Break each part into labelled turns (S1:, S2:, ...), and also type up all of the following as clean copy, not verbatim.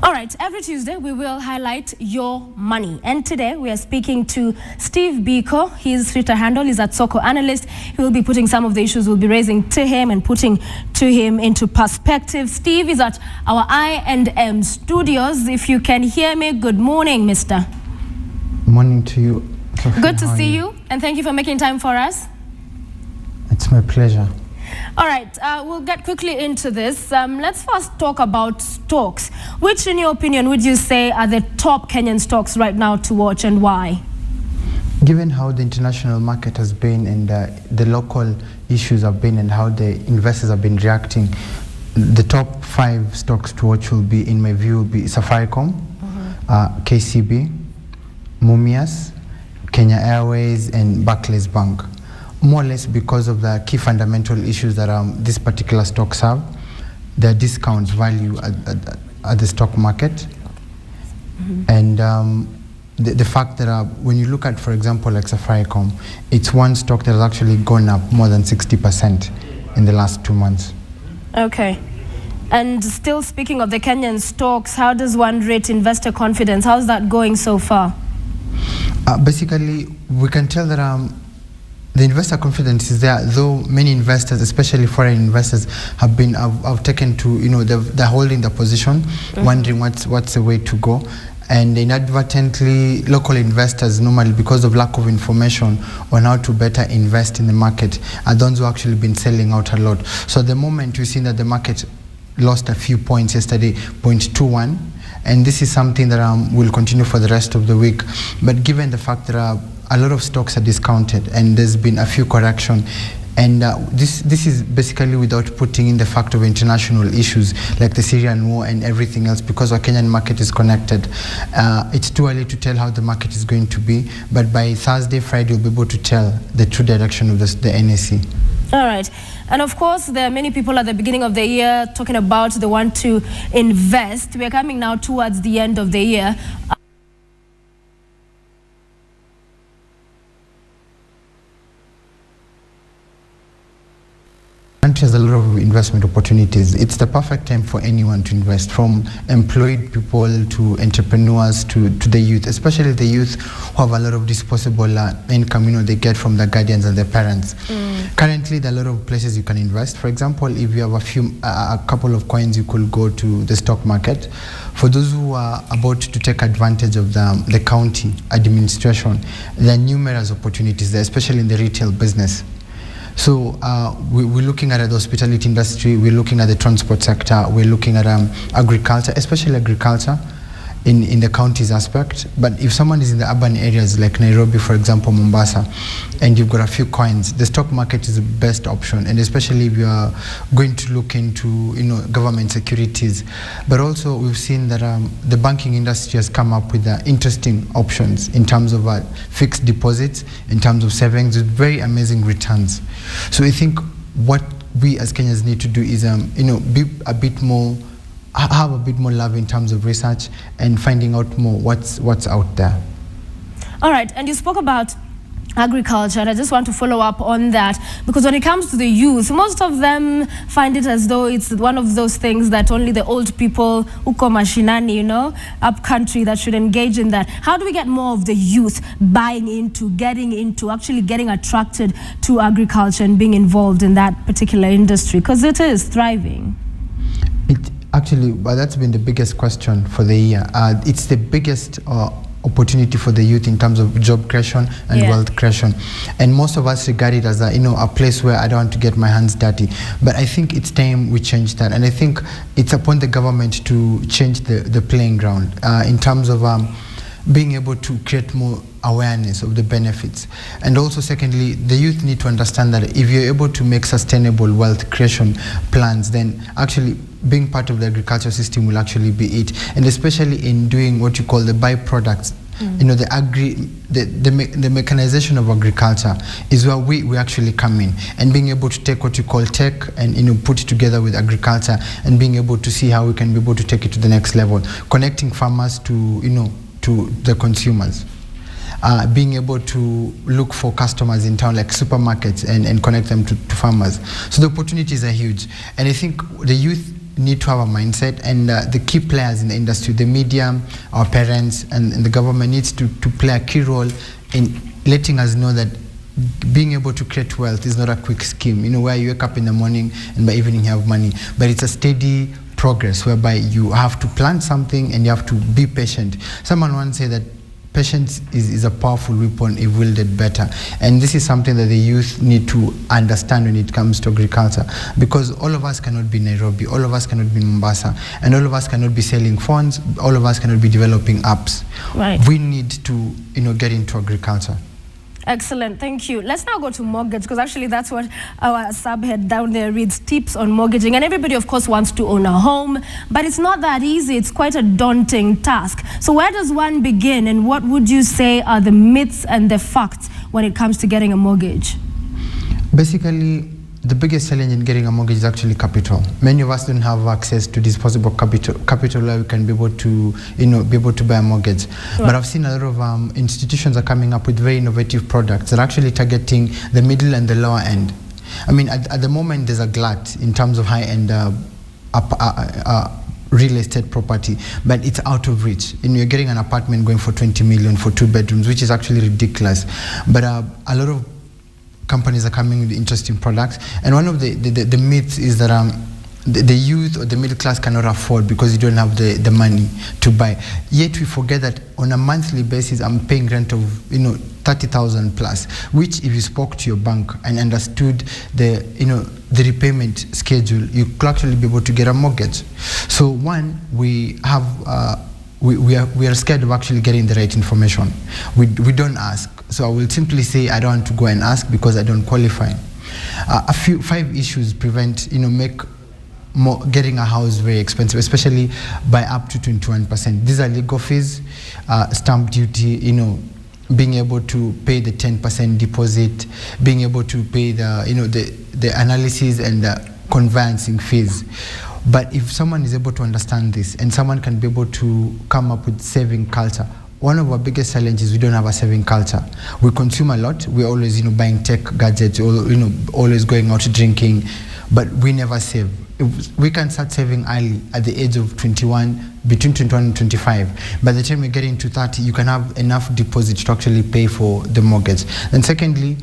S1: All right, every Tuesday we will highlight your money. And today we are speaking to Steve Biko. His Twitter handle is @SokoAnalyst. He will be putting some of the issues we'll be raising to him and putting to him into perspective. Steve is at our I&M studios. If you can hear me, good morning, mister.
S2: Morning to you, Sophia.
S1: Good to see you, and thank you for making time for us.
S2: It's my pleasure.
S1: All right, we'll get quickly into this. Let's first talk about stocks. Which, in your opinion, would you say are the top Kenyan stocks right now to watch, and why?
S2: Given how the international market has been and the local issues have been and how the investors have been reacting, the top 5 stocks to watch will be, in my view, will be Safaricom, KCB, Mumias, Kenya Airways, and Barclays Bank. More or less because of the key fundamental issues that these particular stocks have, their discounts value at the stock market, and the fact that when you look at, for example, like Safaricom, it's one stock that has actually gone up more than 60% in the last 2 months.
S1: Okay. And still speaking of the Kenyan stocks, how does one rate investor confidence? How's that going so far?
S2: Basically, we can tell that the investor confidence is there, though many investors, especially foreign investors, have taken to, they're holding the position, wondering what's the way to go. And inadvertently, local investors normally, because of lack of information on how to better invest in the market, are those who actually been selling out a lot. So at the moment, we've seen that the market lost a few points yesterday, 0.21. And this is something that will continue for the rest of the week. But given the fact that a lot of stocks are discounted and there's been a few correction, and this is basically without putting in the fact of international issues like the Syrian war and everything else, because our Kenyan market is connected. It's too early to tell how the market is going to be, but by Thursday, Friday, we'll be able to tell the true direction of the NSE.
S1: All right. And of course, there are many people at the beginning of the year talking about they want to invest. We are coming now towards the end of the year.
S2: Country has a lot of investment opportunities. It's the perfect time for anyone to invest, from employed people to entrepreneurs to the youth, especially the youth who have a lot of disposable income, they get from their guardians and their parents. Currently, there are a lot of places you can invest. For example, if you have a couple of coins, you could go to the stock market. For those who are about to take advantage of the county administration, there are numerous opportunities there, especially in the retail business. So we're looking at the hospitality industry, we're looking at the transport sector, we're looking at agriculture, especially agriculture in the county's aspect. But if someone is in the urban areas like Nairobi, for example, Mombasa, and you've got a few coins, the stock market is the best option, and especially if you are going to look into government securities. But also we've seen that the banking industry has come up with interesting options in terms of fixed deposits, in terms of savings, with very amazing returns. So I think what we as Kenyans need to do is be a bit more, have a bit more love in terms of research and finding out more what's out there.
S1: All right, and you spoke about agriculture, and I just want to follow up on that, because when it comes to the youth, most of them find it as though it's one of those things that only the old people, uko mashinani, up country, that should engage in that. How do we get more of the youth buying into, actually getting attracted to agriculture and being involved in that particular industry? Because it is thriving.
S2: Actually, that's been the biggest question for the year. It's the biggest opportunity for the youth in terms of job creation and wealth creation. And most of us regard it as a place where I don't want to get my hands dirty. But I think it's time we change that. And I think it's upon the government to change the playing ground in terms of being able to create more awareness of the benefits. And also, secondly, the youth need to understand that if you're able to make sustainable wealth creation plans, then actually being part of the agriculture system will actually be it. And especially in doing what you call the byproducts, the mechanization of agriculture is where we actually come in, and being able to take what you call tech and put it together with agriculture, and being able to see how we can be able to take it to the next level, connecting farmers to the consumers. Being able to look for customers in town like supermarkets and connect them to farmers. So the opportunities are huge. And I think the youth need to have a mindset, and the key players in the industry, the media, our parents, and the government needs to play a key role in letting us know that being able to create wealth is not a quick scheme, where you wake up in the morning and by evening you have money, but it's a steady progress whereby you have to plant something and you have to be patient. Someone once said that patience is a powerful weapon if wielded better, and this is something that the youth need to understand when it comes to agriculture, because all of us cannot be Nairobi, all of us cannot be Mombasa, and all of us cannot be selling phones, all of us cannot be developing apps.
S1: Right.
S2: We need to get into agriculture.
S1: Excellent, thank you. Let's now go to mortgage, because actually that's what our subhead down there reads, tips on mortgaging. And everybody, of course, wants to own a home, but it's not that easy. It's quite a daunting task. So where does one begin, and what would you say are the myths and the facts when it comes to getting a mortgage?
S2: Basically, the biggest challenge in getting a mortgage is actually capital. Many of us don't have access to disposable capital where we can be able to, be able to buy a mortgage. Right. But I've seen a lot of institutions are coming up with very innovative products that are actually targeting the middle and the lower end. I mean, at the moment, there's a glut in terms of high-end real estate property, but it's out of reach. You're getting an apartment going for 20 million for 2 bedrooms, which is actually ridiculous. But a lot of companies are coming with interesting products, and one of the myths is that the youth or the middle class cannot afford because you don't have the money to buy. Yet we forget that on a monthly basis I'm paying rent of 30,000 plus, which if you spoke to your bank and understood the repayment schedule, you could actually be able to get a mortgage. So one, we have we are scared of actually getting the right information. We don't ask. So I will simply say I don't want to go and ask because I don't qualify. 5 issues prevent make getting a house very expensive, especially by up to 21%. These are legal fees, stamp duty, being able to pay the 10% deposit, being able to pay the analysis and the conveyancing fees. But if someone is able to understand this and someone can be able to come up with saving culture, one of our biggest challenges, we don't have a saving culture. We consume a lot. We're always, buying tech gadgets, or, always going out drinking, but we never save. If we can start saving early at the age of 21, between 21 and 25. By the time you get into 30, you can have enough deposit to actually pay for the mortgage. And secondly,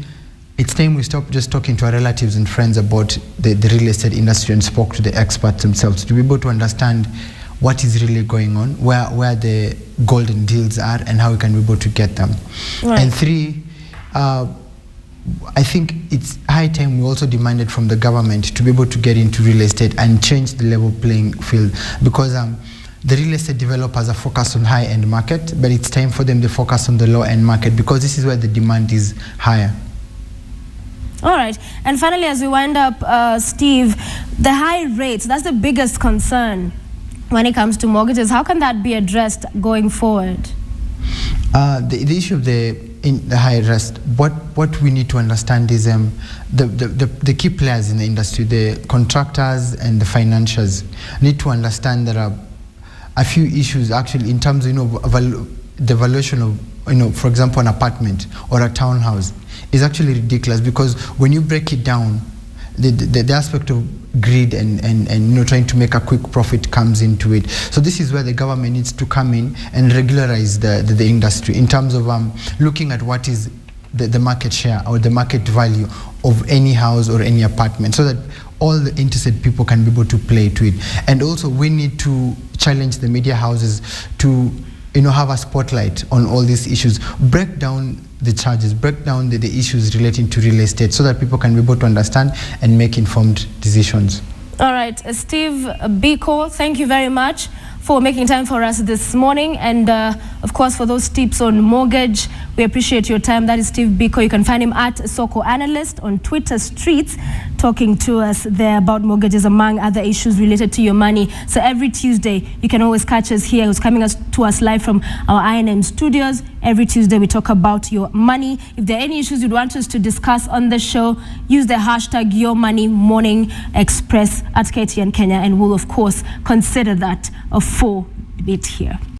S2: it's time we stop just talking to our relatives and friends about the real estate industry and spoke to the experts themselves to be able to understand what is really going on, where the golden deals are, and how we can be able to get them. Right. And 3, I think it's high time we also demanded from the government to be able to get into real estate and change the level playing field, because the real estate developers are focused on high-end market, but it's time for them to focus on the low-end market, because this is where the demand is higher.
S1: All right. And finally, as we wind up, Steve, the high rates, that's the biggest concern when it comes to mortgages. How can that be addressed going forward?
S2: The issue of the high rate, what we need to understand is the key players in the industry, the contractors and the financiers, need to understand there are a few issues actually in terms of the valuation of for example an apartment or a townhouse is actually ridiculous, because when you break it down, the aspect of greed and trying to make a quick profit comes into it. So this is where the government needs to come in and regularize the industry in terms of looking at what is the market share or the market value of any house or any apartment, so that all the interested people can be able to play to it. And also we need to challenge the media houses to have a spotlight on all these issues, break down the charges, break down the issues relating to real estate, so that people can be able to understand and make informed decisions.
S1: All right, Steve Biko, thank you very much for making time for us this morning, and of course for those tips on mortgage. We appreciate your time. That is Steve Biko. You can find him at Soko Analyst on Twitter streets, talking to us there about mortgages, among other issues related to your money. So every Tuesday, you can always catch us here. He's coming to us live from our INM studios. Every Tuesday, we talk about your money. If there are any issues you'd want us to discuss on the show, use the hashtag YourMoneyMorningExpress at KTN Kenya, and we'll, of course, consider that for it here.